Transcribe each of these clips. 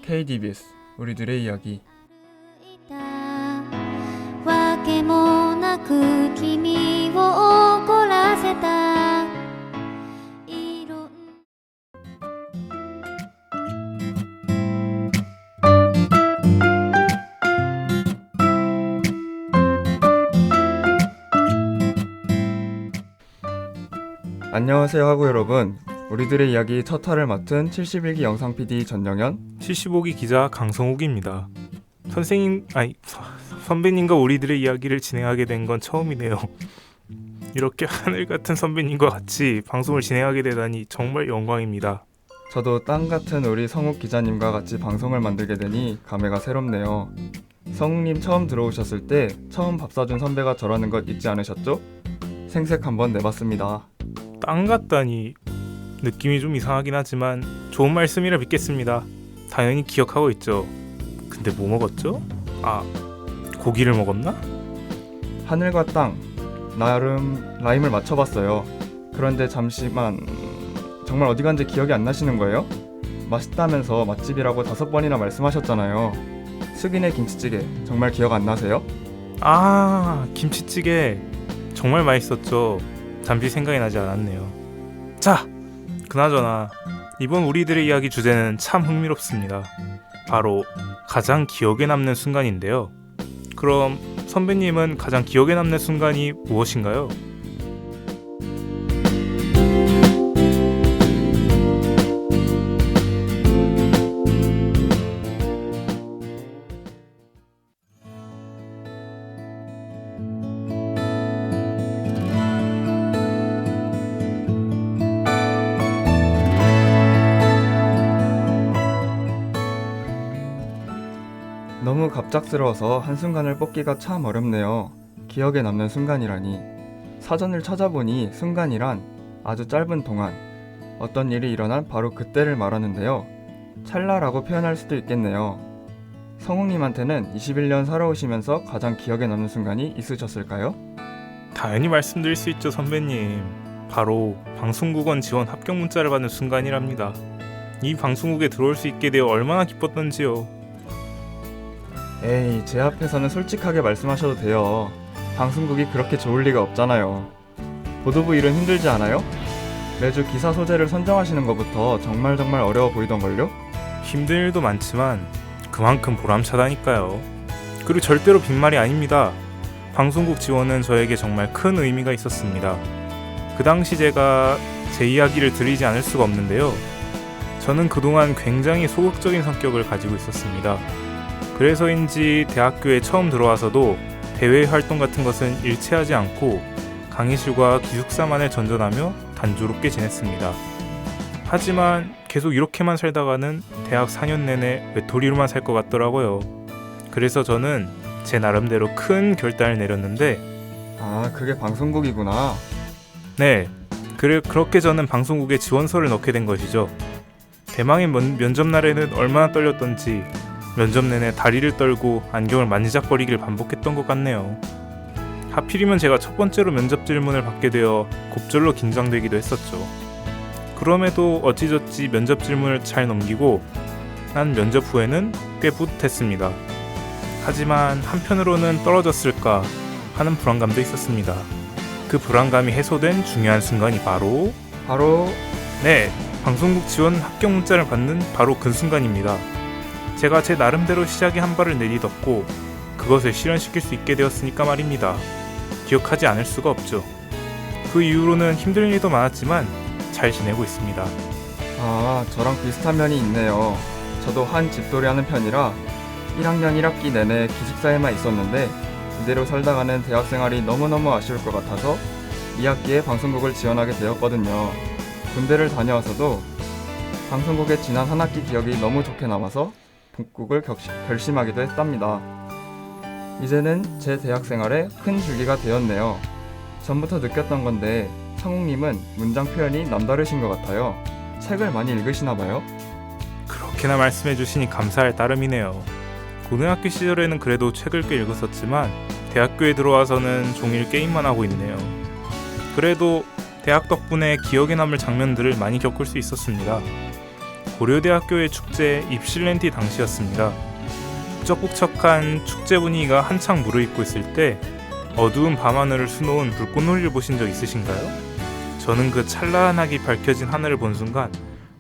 KDBS 우리들의 이야기. わけもなく君を怒らせた 안녕하세요 하고 여러분, 우리들의 이야기 첫 화를 맡은 71기 영상 PD 전영현, 75기 기자 강성욱입니다. 선배님과 우리들의 이야기를 진행하게 된 건 처음이네요. 이렇게 하늘 같은 선배님과 같이 방송을 진행하게 되다니 정말 영광입니다. 저도 땅 같은 우리 성욱 기자님과 같이 방송을 만들게 되니 감회가 새롭네요. 성욱님 처음 들어오셨을 때 처음 밥 사준 선배가 저라는 것 잊지 않으셨죠? 생색 한번 내봤습니다. 땅 같다니 느낌이 좀 이상하긴 하지만 좋은 말씀이라 믿겠습니다. 당연히 기억하고 있죠. 근데 뭐 먹었죠? 고기를 먹었나? 하늘과 땅, 나름 라임을 맞춰봤어요. 그런데 잠시만, 정말 어디 간지 기억이 안 나시는 거예요? 맛있다면서 맛집이라고 5번이나 말씀하셨잖아요. 숙인의 김치찌개 정말 기억 안 나세요? 김치찌개 정말 맛있었죠. 잠시 생각이 나지 않았네요. 자, 그나저나 이번 우리들의 이야기 주제는 참 흥미롭습니다. 바로 가장 기억에 남는 순간인데요. 그럼 선배님은 가장 기억에 남는 순간이 무엇인가요? 너무 갑작스러워서 한순간을 뽑기가 참 어렵네요. 기억에 남는 순간이라니. 사전을 찾아보니 순간이란 아주 짧은 동안 어떤 일이 일어난 바로 그때를 말하는데요. 찰나라고 표현할 수도 있겠네요. 성욱님한테는 21년 살아오시면서 가장 기억에 남는 순간이 있으셨을까요? 당연히 말씀드릴 수 있죠, 선배님. 바로 방송국원 지원 합격 문자를 받는 순간이랍니다. 이 방송국에 들어올 수 있게 되어 얼마나 기뻤던지요. 에이, 제 앞에서는 솔직하게 말씀하셔도 돼요. 방송국이 그렇게 좋을 리가 없잖아요. 보도부 일은 힘들지 않아요? 매주 기사 소재를 선정하시는 것부터 정말 어려워 보이던걸요? 힘든 일도 많지만 그만큼 보람차다니까요. 그리고 절대로 빈말이 아닙니다. 방송국 지원은 저에게 정말 큰 의미가 있었습니다. 그 당시 제가 제 이야기를 드리지 않을 수가 없는데요. 저는 그동안 굉장히 소극적인 성격을 가지고 있었습니다. 그래서인지 대학교에 처음 들어와서도 대외 활동 같은 것은 일체하지 않고 강의실과 기숙사만을 전전하며 단조롭게 지냈습니다. 하지만 계속 이렇게만 살다가는 대학 4년 내내 외톨이로만 살 것 같더라고요. 그래서 저는 제 나름대로 큰 결단을 내렸는데, 그게 방송국이구나. 네, 그렇게 저는 방송국에 지원서를 넣게 된 것이죠. 대망의 면접 날에는 얼마나 떨렸던지 면접 내내 다리를 떨고 안경을 만지작거리길 반복했던 것 같네요. 하필이면 제가 첫 번째로 면접 질문을 받게 되어 곱절로 긴장되기도 했었죠. 그럼에도 어찌저찌 면접 질문을 잘 넘기고 난 면접 후에는 꽤 뿌듯했습니다. 하지만 한편으로는 떨어졌을까 하는 불안감도 있었습니다. 그 불안감이 해소된 중요한 순간이 바로 방송국 지원 합격 문자를 받는 바로 그 순간입니다. 제가 제 나름대로 시작에 한 발을 내딛었고 그것을 실현시킬 수 있게 되었으니까 말입니다. 기억하지 않을 수가 없죠. 그 이후로는 힘든 일도 많았지만 잘 지내고 있습니다. 저랑 비슷한 면이 있네요. 저도 한 집돌이 하는 편이라 1학년 1학기 내내 기숙사에만 있었는데 이대로 살다가는 대학생활이 너무너무 아쉬울 것 같아서 2학기에 방송국을 지원하게 되었거든요. 군대를 다녀와서도 방송국의 지난 한 학기 기억이 너무 좋게 남아서 복국을 결심하기도 했답니다. 이제는 제 대학생활에 큰 줄기가 되었네요. 전부터 느꼈던 건데 성욱님은 문장 표현이 남다르신 것 같아요. 책을 많이 읽으시나봐요? 그렇게나 말씀해주시니 감사할 따름이네요. 고등학교 시절에는 그래도 책을 꽤 읽었었지만 대학교에 들어와서는 종일 게임만 하고 있네요. 그래도 대학 덕분에 기억에 남을 장면들을 많이 겪을 수 있었습니다. 고려대학교의 축제 입실렌티 당시였습니다. 북적북적한 축제 분위기가 한창 무르익고 있을 때 어두운 밤하늘을 수놓은 불꽃놀이를 보신 적 있으신가요? 저는 그 찬란하게 밝혀진 하늘을 본 순간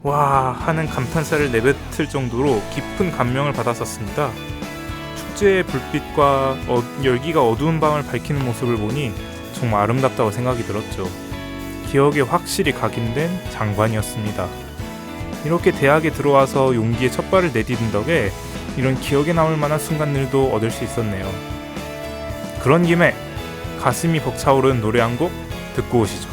와 하는 감탄사를 내뱉을 정도로 깊은 감명을 받았었습니다. 축제의 불빛과 열기가 어두운 밤을 밝히는 모습을 보니 정말 아름답다고 생각이 들었죠. 기억에 확실히 각인된 장관이었습니다. 이렇게 대학에 들어와서 용기에 첫 발을 내디딘 덕에 이런 기억에 남을 만한 순간들도 얻을 수 있었네요. 그런 김에 가슴이 벅차오르는 노래 한 곡 듣고 오시죠.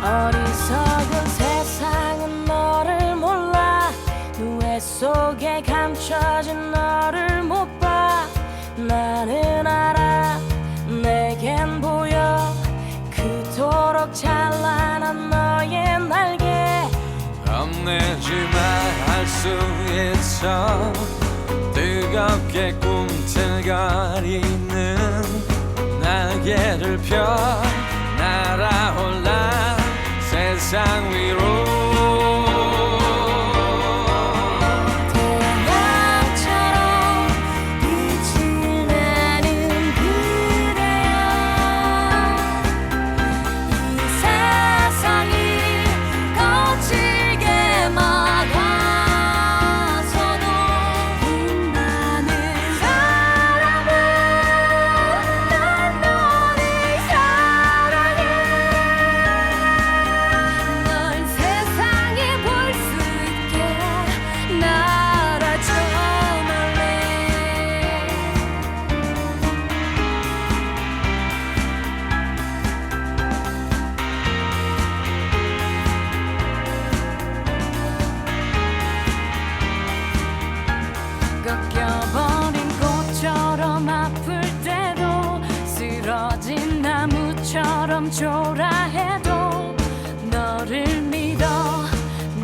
어리석은 세상은 너를 몰라 누에 속에 감춰진 너를 못 봐. 나는 알아 내겐 보여 그토록 찬란한 너의 날개. 겁내지마 할 수 있어 뜨겁게 꿈틀거리는 날개를 펴 날아올라 세상 위로. 태양처럼 빛을 내는 그대여 이 세상이 거칠게 막아서도 빛나는 사람은 난 너를 사랑해. 널 세상에 볼 수 있게 날아줘 멀리. 꺾여버린 꽃처럼 아플 때도 쓰러진 나무처럼 초라해도 너를 믿어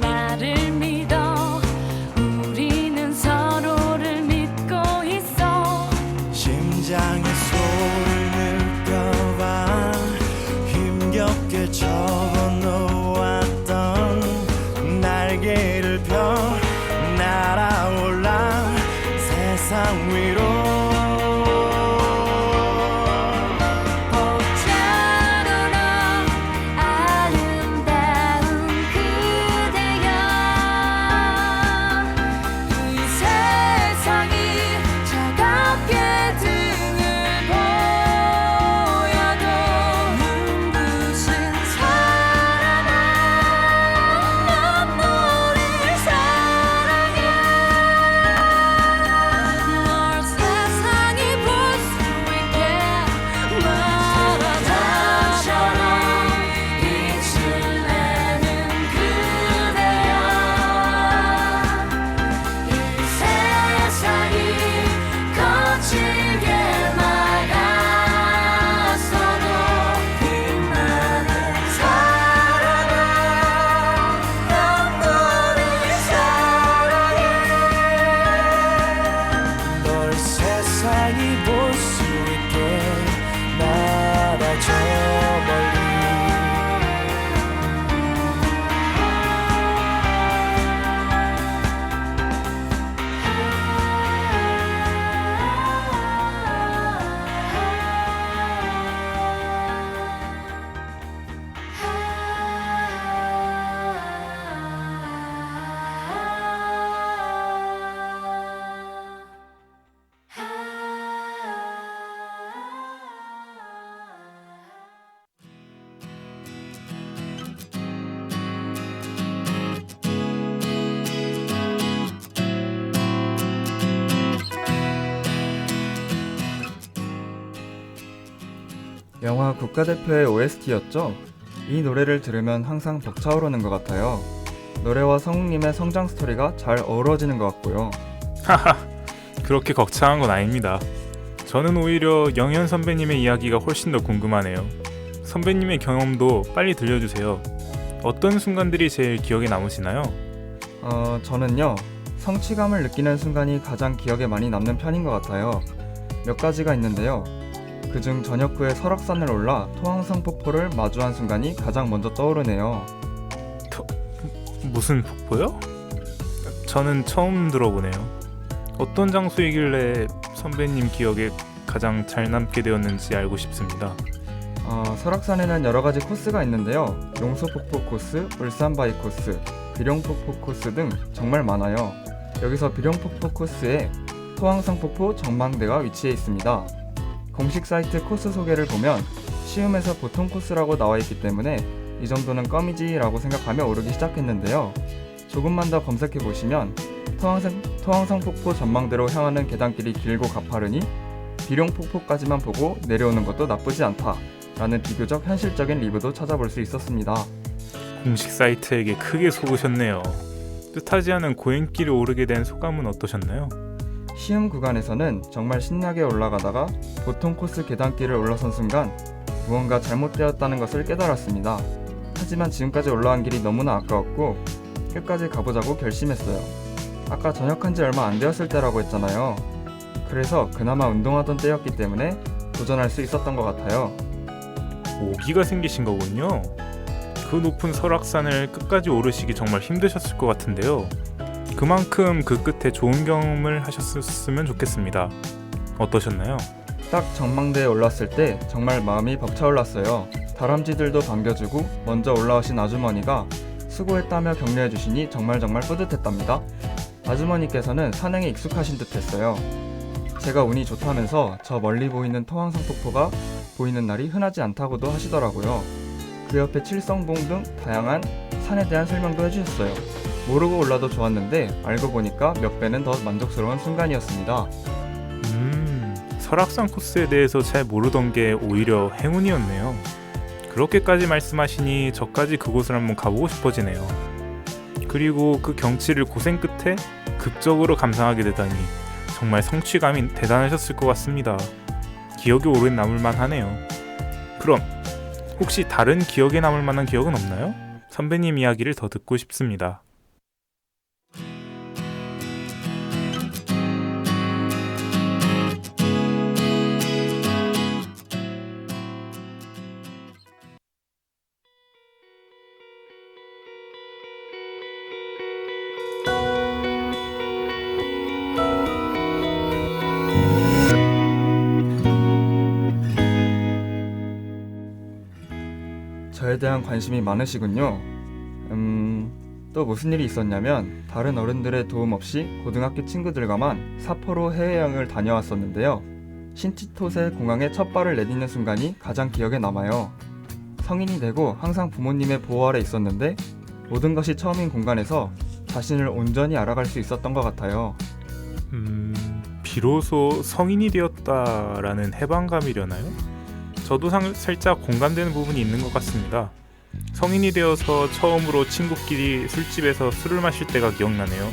나를 믿어 우리는 서로를 믿고 있어. 심장의 소리를 느껴봐 힘겹게 접어놓았던 날개를 펴 날아올라 세상 위로. 벅차오르는 아름다운 그대여 이 세상이 차갑게 등을 보여도 눈부신 사랑아 난 너를 사랑해. 널 세상이 볼 수 있게 바다처럼 빛을 내는 그대여 이 세상이 거칠게 막아서도 빛나는 사랑아 난 너를 사랑해. 널 세상이 볼 수 있게 날아줘 멀리. 영화 국가대표의 OST였죠? 이 노래를 들으면 항상 벅차오르는 것 같아요. 노래와 성우님의 성장 스토리가 잘 어우러지는 것 같고요. 그렇게 거창한 건 아닙니다. 저는 오히려 영현 선배님의 이야기가 훨씬 더 궁금하네요. 선배님의 경험도 빨리 들려주세요. 어떤 순간들이 제일 기억에 남으시나요? 저는요, 성취감을 느끼는 순간이 가장 기억에 많이 남는 편인 것 같아요. 몇 가지가 있는데요. 그중 저녁 후에 설악산을 올라 토항성 폭포를 마주한 순간이 가장 먼저 떠오르네요. 무슨 폭포요? 저는 처음 들어보네요. 어떤 장소이길래 선배님 기억에 가장 잘 남게 되었는지 알고 싶습니다. 설악산에는 여러 가지 코스가 있는데요. 용소폭포 코스, 울산바위 코스, 비룡폭포 코스 등 정말 많아요. 여기서 비룡폭포 코스에 토항성 폭포 전망대가 위치해 있습니다. 공식 사이트 코스 소개를 보면 시음에서 보통 코스라고 나와 있기 때문에 이 정도는 껌이지라고 생각하며 오르기 시작했는데요. 조금만 더 검색해 보시면 토항성 폭포 전망대로 향하는 계단길이 길고 가파르니 비룡 폭포까지만 보고 내려오는 것도 나쁘지 않다 라는 비교적 현실적인 리뷰도 찾아볼 수 있었습니다. 공식 사이트에게 크게 속으셨네요. 뜻하지 않은 고행길을 오르게 된 소감은 어떠셨나요? 시음 구간에서는 정말 신나게 올라가다가 보통 코스 계단길을 올라선 순간 무언가 잘못되었다는 것을 깨달았습니다. 하지만 지금까지 올라간 길이 너무나 아까웠고 끝까지 가보자고 결심했어요. 아까 전역한 지 얼마 안 되었을 때라고 했잖아요. 그래서 그나마 운동하던 때였기 때문에 도전할 수 있었던 것 같아요. 오기가 생기신 거군요. 그 높은 설악산을 끝까지 오르시기 정말 힘드셨을 것 같은데요. 그만큼 그 끝에 좋은 경험을 하셨으면 좋겠습니다. 어떠셨나요? 딱 전망대에 올랐을 때 정말 마음이 벅차올랐어요. 다람쥐들도 반겨주고 먼저 올라오신 아주머니가 수고했다며 격려해주시니 정말 뿌듯했답니다. 아주머니께서는 산행에 익숙하신 듯 했어요. 제가 운이 좋다면서 저 멀리 보이는 토항성 폭포가 보이는 날이 흔하지 않다고도 하시더라고요. 그 옆에 칠성봉 등 다양한 산에 대한 설명도 해주셨어요. 모르고 올라도 좋았는데 알고 보니까 몇 배는 더 만족스러운 순간이었습니다. 설악산 코스에 대해서 잘 모르던 게 오히려 행운이었네요. 그렇게까지 말씀하시니 저까지 그곳을 한번 가보고 싶어지네요. 그리고 그 경치를 고생 끝에 극적으로 감상하게 되다니 정말 성취감이 대단하셨을 것 같습니다. 기억에 오래 남을 만하네요. 그럼 혹시 다른 기억에 남을 만한 기억은 없나요? 선배님 이야기를 더 듣고 싶습니다. 저에 대한 관심이 많으시군요. 또 무슨 일이 있었냐면 다른 어른들의 도움 없이 고등학교 친구들과만 사포로 해외여행을 다녀왔었는데요. 신치토세 공항에 첫 발을 내딛는 순간이 가장 기억에 남아요. 성인이 되고 항상 부모님의 보호 아래 있었는데 모든 것이 처음인 공간에서 자신을 온전히 알아갈 수 있었던 것 같아요. 비로소 성인이 되었다라는 해방감이려나요? 저도 살짝 공감되는 부분이 있는 것 같습니다. 성인이 되어서 처음으로 친구끼리 술집에서 술을 마실 때가 기억나네요.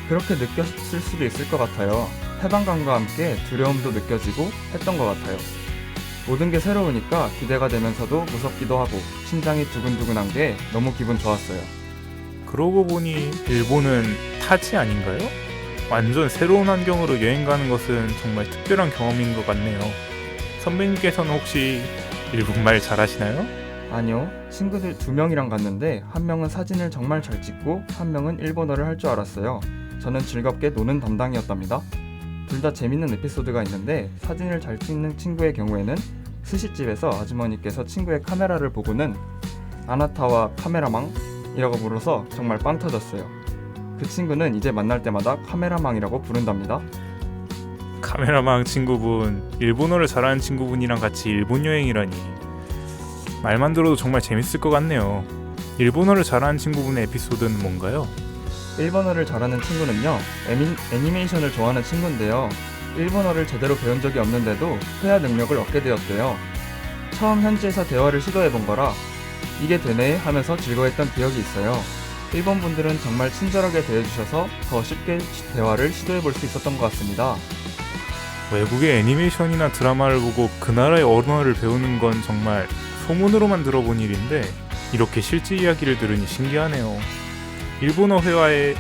그렇게 느꼈을 수도 있을 것 같아요. 해방감과 함께 두려움도 느껴지고 했던 것 같아요. 모든 게 새로우니까 기대가 되면서도 무섭기도 하고 심장이 두근두근한 게 너무 기분 좋았어요. 그러고 보니 일본은 타지 아닌가요? 완전 새로운 환경으로 여행 가는 것은 정말 특별한 경험인 것 같네요. 선배님께서는 혹시 일본말 잘하시나요? 아니요, 친구들 2명이랑 갔는데 한 명은 사진을 정말 잘 찍고 한 명은 일본어를 할 줄 알았어요. 저는 즐겁게 노는 담당이었답니다. 둘 다 재밌는 에피소드가 있는데 사진을 잘 찍는 친구의 경우에는 스시집에서 아주머니께서 친구의 카메라를 보고는 아나타와 카메라망이라고 불러서 정말 빵 터졌어요. 그 친구는 이제 만날 때마다 카메라망이라고 부른답니다. 카메라망 친구분, 일본어를 잘하는 친구분이랑 같이 일본 여행이라니. 말만 들어도 정말 재밌을 것 같네요. 일본어를 잘하는 친구분의 에피소드는 뭔가요? 일본어를 잘하는 친구는요, 애니메이션을 좋아하는 친구인데요. 일본어를 제대로 배운 적이 없는데도 회화 능력을 얻게 되었대요. 처음 현지에서 대화를 시도해본 거라 이게 되네 하면서 즐거워했던 기억이 있어요. 일본 분들은 정말 친절하게 대해주셔서 더 쉽게 대화를 시도해볼 수 있었던 것 같습니다. 외국의 애니메이션이나 드라마를 보고 그 나라의 언어를 배우는 건 정말 소문으로만 들어본 일인데 이렇게 실제 이야기를 들으니 신기하네요. 일본어 회화에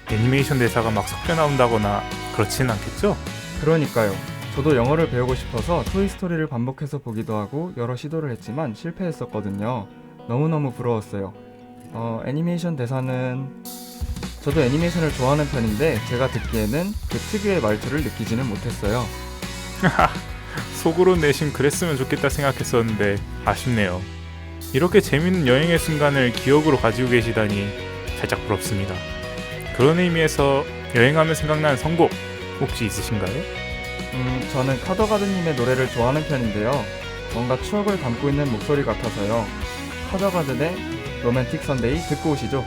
애니메이션 대사가 막 섞여 나온다거나 그렇지는 않겠죠? 그러니까요. 저도 영어를 배우고 싶어서 토이스토리를 반복해서 보기도 하고 여러 시도를 했지만 실패했었거든요. 너무너무 부러웠어요. 애니메이션 대사는 저도 애니메이션을 좋아하는 편인데 제가 듣기에는 그 특유의 말투를 느끼지는 못했어요. 속으로 내심 그랬으면 좋겠다 생각했었는데 아쉽네요. 이렇게 재밌는 여행의 순간을 기억으로 가지고 계시다니 살짝 부럽습니다. 그런 의미에서 여행하면 생각나는 선곡 혹시 있으신가요? 저는 카더가든님의 노래를 좋아하는 편인데요. 뭔가 추억을 담고 있는 목소리 같아서요. 카더가든의 로맨틱 선데이 듣고 오시죠.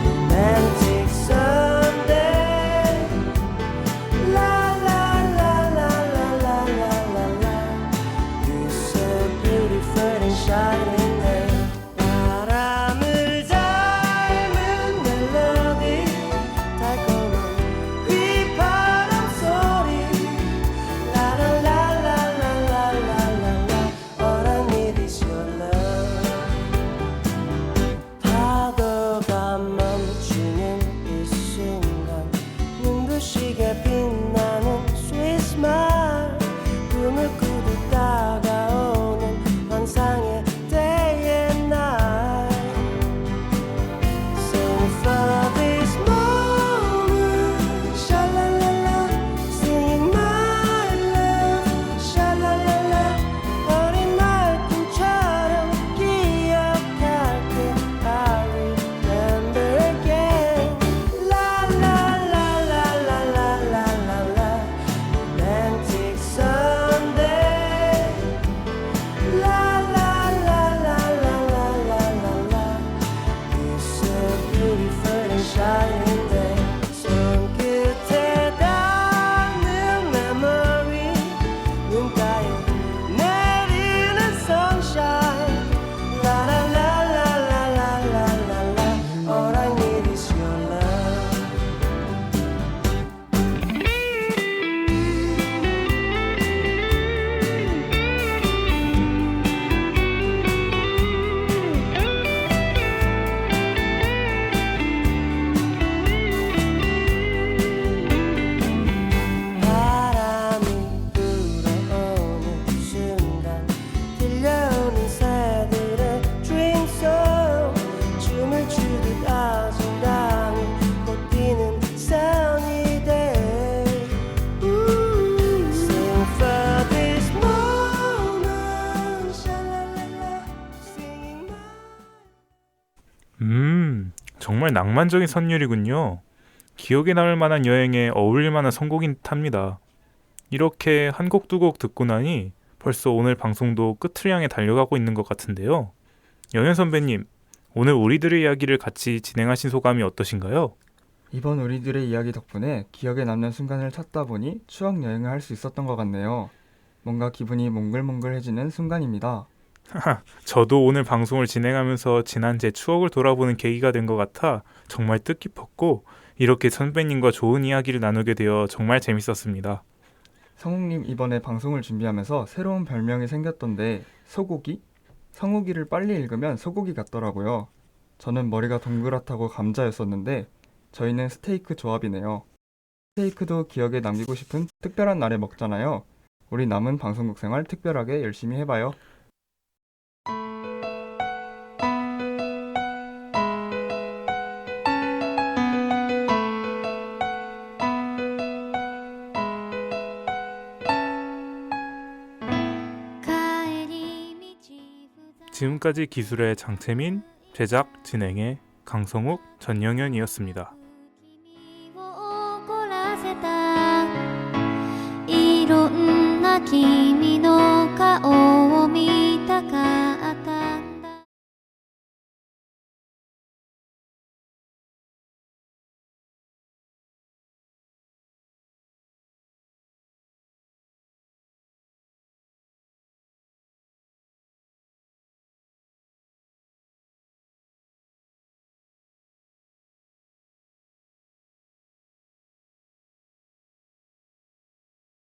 Romantic Sunday. La la la la la la la la la. It's a beautiful and shining day. 바람을 닮은 멜로디, 달콤한 휘바람 소리. La la la la la la la la la. All I need is your love. 파도가 멈추는 이 순간 눈부시게 빛나는 sweet smile 꿈을 꾸듯 다가오는 환상의 day and night Sing for this moment Sha-la-la-la Singing my love Sha-la-la-la 어린 날 꿈처럼 기억할게 I remember again La la la la la la la la la Romantic Sunday La la la la la la la la la It's a beautiful and shining day 손끝에 닿는 memory 눈가에 내리는 sunshine La la la la la la la la la All I need is your love 바람이 불어오는 순간 들려오는 새들의 dream song 춤을 추듯 아정당히 꽃피는 sunny day Sing for this moment Sha-la-la-la Singing my 정말 낭만적인 선율이군요. 기억에 남을 만한 여행에 어울릴 만한 선곡인 듯합니다. 이렇게 한 곡 두 곡 듣고 나니 벌써 오늘 방송도 끝을 향해 달려가고 있는 것 같은데요. 영현 선배님, 오늘 우리들의 이야기를 같이 진행하신 소감이 어떠신가요? 이번 우리들의 이야기 덕분에 기억에 남는 순간을 찾다 보니 추억 여행을 할 수 있었던 것 같네요. 뭔가 기분이 몽글몽글해지는 순간입니다. 저도 오늘 방송을 진행하면서 지난 제 추억을 돌아보는 계기가 된 것 같아 정말 뜻깊었고 이렇게 선배님과 좋은 이야기를 나누게 되어 정말 재밌었습니다. 성욱님 이번에 방송을 준비하면서 새로운 별명이 생겼던데 소고기? 성욱이를 빨리 읽으면 소고기 같더라고요. 저는 머리가 동그랗다고 감자였었는데 저희는 스테이크 조합이네요. 스테이크도 기억에 남기고 싶은 특별한 날에 먹잖아요. 우리 남은 방송국 생활 특별하게 열심히 해봐요. 지금까지 기술의 장채민, 제작, 진행의 강성욱, 전영현이었습니다.